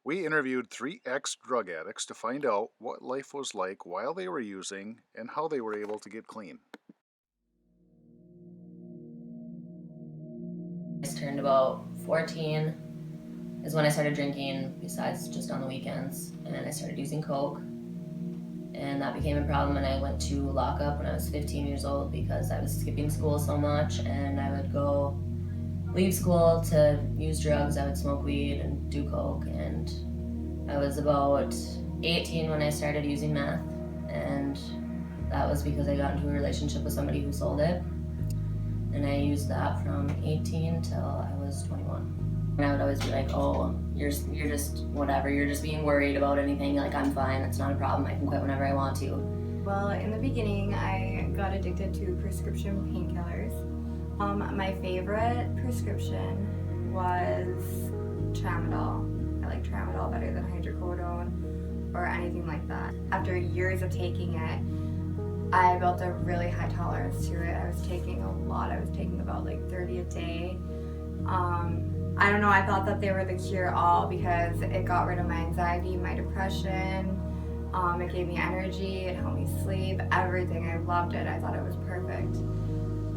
We interviewed three ex-drug addicts to find out what life was like while they were using and how they were able to get clean. I turned about 14 is when I started drinking, besides just on the weekends, and I started using coke. And that became a problem, and I went to lockup when I was 15 years old because I was skipping school so much, and I would go leave school to use drugs. I would smoke weed and do coke, and I was about 18 when I started using meth, and that was because I got into a relationship with somebody who sold it, and I used that from 18 till I was 21. And I would always be like, oh, you're just whatever, you're just being worried about anything, like I'm fine, it's not a problem, I can quit whenever I want to. Well, in the beginning, I got addicted to prescription painkillers. My favorite prescription was tramadol. I like tramadol better than hydrocodone or anything like that. After years of taking it, I built a really high tolerance to it. I was taking a lot. I was taking about like 30 a day. I don't know, I thought that they were the cure-all because it got rid of my anxiety, my depression. It gave me energy, it helped me sleep, everything. I loved it. I thought it was perfect.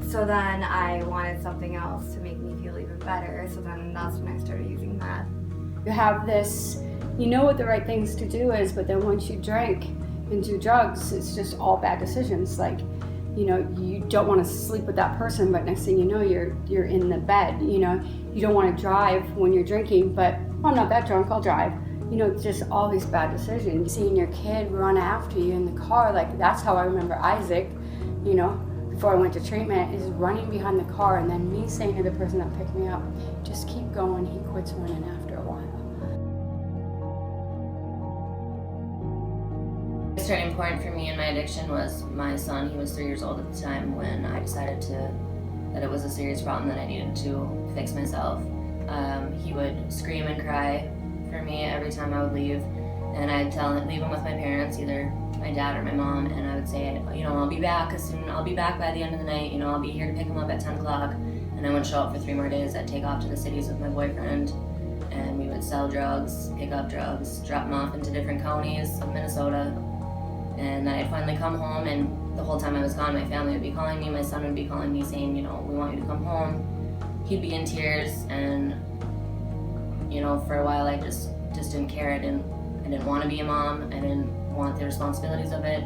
So then I wanted something else to make me feel even better. So then that's when I started using meth. You have this, you know what the right things to do is, but then once you drink and do drugs, it's just all bad decisions. Like, you know, you don't want to sleep with that person, but next thing you know, you're in the bed. You know, you don't want to drive when you're drinking, but oh, I'm not that drunk, I'll drive. You know, just all these bad decisions. Seeing your kid run after you in the car, like that's how I remember Isaac, you know, before I went to treatment, is running behind the car, and then me saying to the person that picked me up, just keep going, he quits running after a while. The turning point for me in my addiction was my son. He was 3 years old at the time when I decided that it was a serious problem that I needed to fix myself. He would scream and cry for me every time I would leave, and I'd leave him with my parents, either my dad or my mom, and I would say, you know, I'll be back by the end of the night, you know, I'll be here to pick him up at 10 o'clock, and I wouldn't show up for 3 more days. I'd take off to the cities with my boyfriend, and we would sell drugs, pick up drugs, drop them off into different counties of Minnesota, and then I'd finally come home, and the whole time I was gone, my family would be calling me, my son would be calling me saying, you know, we want you to come home. He'd be in tears, and you know, for a while I just didn't care. I didn't want to be a mom. I didn't want the responsibilities of it.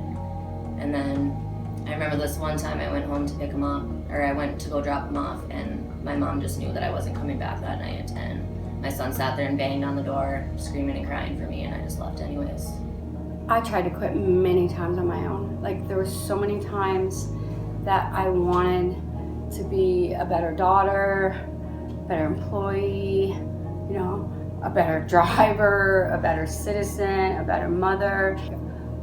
And then I remember this one time I went home to pick him up, or I went to go drop him off, and my mom just knew that I wasn't coming back that night, and my son sat there and banged on the door, screaming and crying for me, and I just left anyways. I tried to quit many times on my own. Like, there were so many times that I wanted to be a better daughter, better employee, you know, a better driver, a better citizen, a better mother.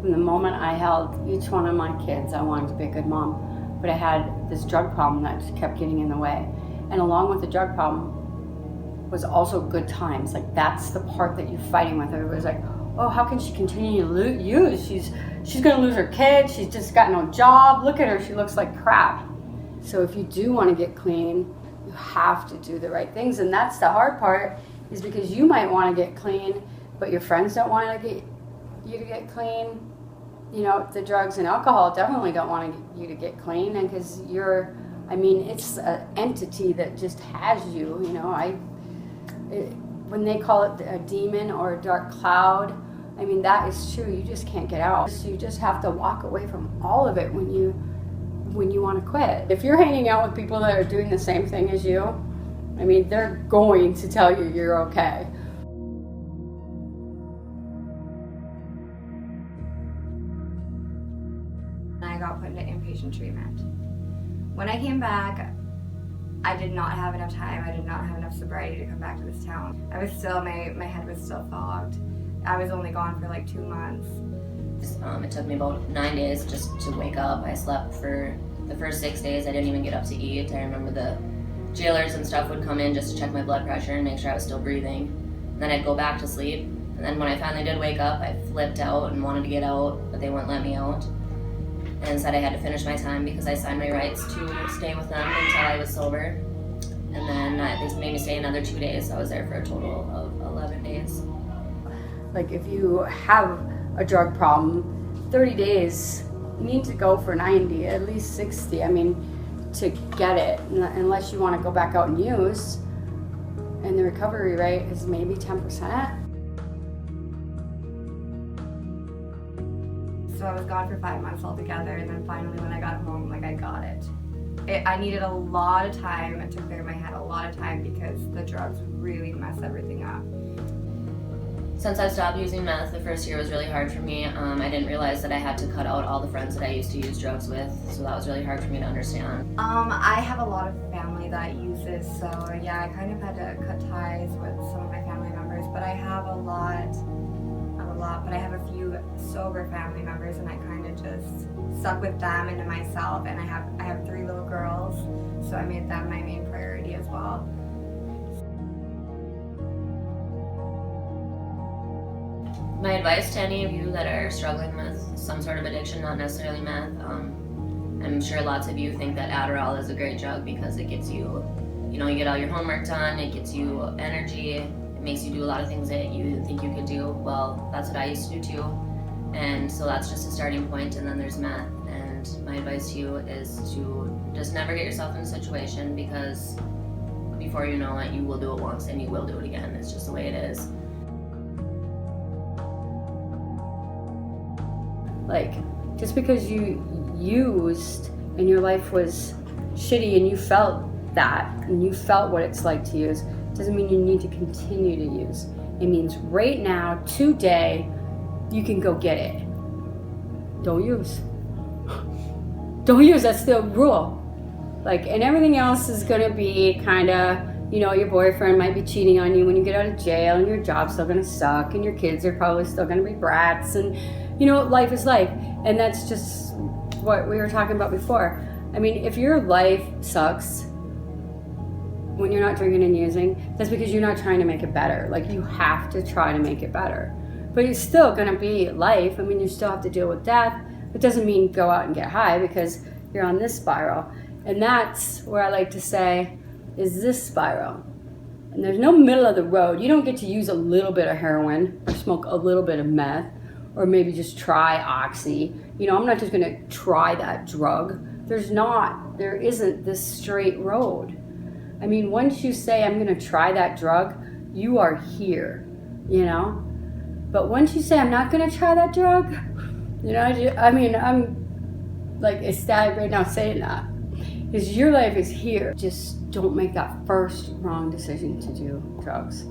From the moment I held each one of my kids, I wanted to be a good mom. But I had this drug problem that just kept getting in the way. And along with the drug problem was also good times. Like, that's the part that you're fighting with. It was like, oh, how can she continue to use? She's gonna lose her kid, she's just got no job, look at her, she looks like crap. So if you do want to get clean, you have to do the right things. And that's the hard part, is because you might want to get clean, but your friends don't want to get you to get clean. You know, the drugs and alcohol definitely don't want you to get clean, and because it's an entity that just has you. You know, when they call it a demon or a dark cloud, I mean, that is true. You just can't get out. So you just have to walk away from all of it when you want to quit. If you're hanging out with people that are doing the same thing as you, I mean, they're going to tell you you're okay. I got put into inpatient treatment. When I came back, I did not have enough time. I did not have enough sobriety to come back to this town. I was still, my head was still fogged. I was only gone for like 2 months. It took me about 9 days just to wake up. I slept for the first 6 days. I didn't even get up to eat. I remember the jailers and stuff would come in just to check my blood pressure and make sure I was still breathing. And then I'd go back to sleep. And then when I finally did wake up, I flipped out and wanted to get out, but they wouldn't let me out. And said I had to finish my time because I signed my rights to stay with them until I was sober. And then they made me stay another 2 days. So I was there for a total of 11 days. Like if you have a drug problem, 30 days, you need to go for 90, at least 60. I mean, to get it, unless you want to go back out and use. And the recovery rate is maybe 10%. So I was gone for 5 months altogether, and then finally when I got home, like, I got it. I needed a lot of time to clear my head, a lot of time, because the drugs really mess everything up. Since I stopped using meth, the first year was really hard for me. I didn't realize that I had to cut out all the friends that I used to use drugs with, so that was really hard for me to understand. I have a lot of family that uses, so yeah, I kind of had to cut ties with some of my family members, but I have but I have a few sober family members, and I kind of just stuck with them and to myself, and I have 3 little girls, so I made them my main priority as well. My advice to any of you that are struggling with some sort of addiction, not necessarily meth, I'm sure lots of you think that Adderall is a great drug because it gets you, you get all your homework done, it gets you energy, it makes you do a lot of things that you think you could do. Well, that's what I used to do too. And so that's just a starting point, and then there's meth. And my advice to you is to just never get yourself in a situation, because before you know it, you will do it once and you will do it again. It's just the way it is. Like, just because you used and your life was shitty and you felt that and you felt what it's like to use, doesn't mean you need to continue to use. It means right now, today, you can go get it. Don't use. Don't use, that's the rule. Like, and everything else is gonna be kinda, your boyfriend might be cheating on you when you get out of jail, and your job's still gonna suck, and your kids are probably still gonna be brats, and life is life. And that's just what we were talking about before. I mean, if your life sucks when you're not drinking and using, that's because you're not trying to make it better. Like, you have to try to make it better. But it's still gonna be life. I mean, you still have to deal with death. It doesn't mean go out and get high, because you're on this spiral. And that's where I like to say, is this spiral. And there's no middle of the road. You don't get to use a little bit of heroin or smoke a little bit of meth, or maybe just try oxy. I'm not just gonna try that drug. There isn't this straight road. I mean, once you say, I'm gonna try that drug, you are here, But once you say, I'm not gonna try that drug, I'm like ecstatic right now saying that. Because your life is here. Just don't make that first wrong decision to do drugs.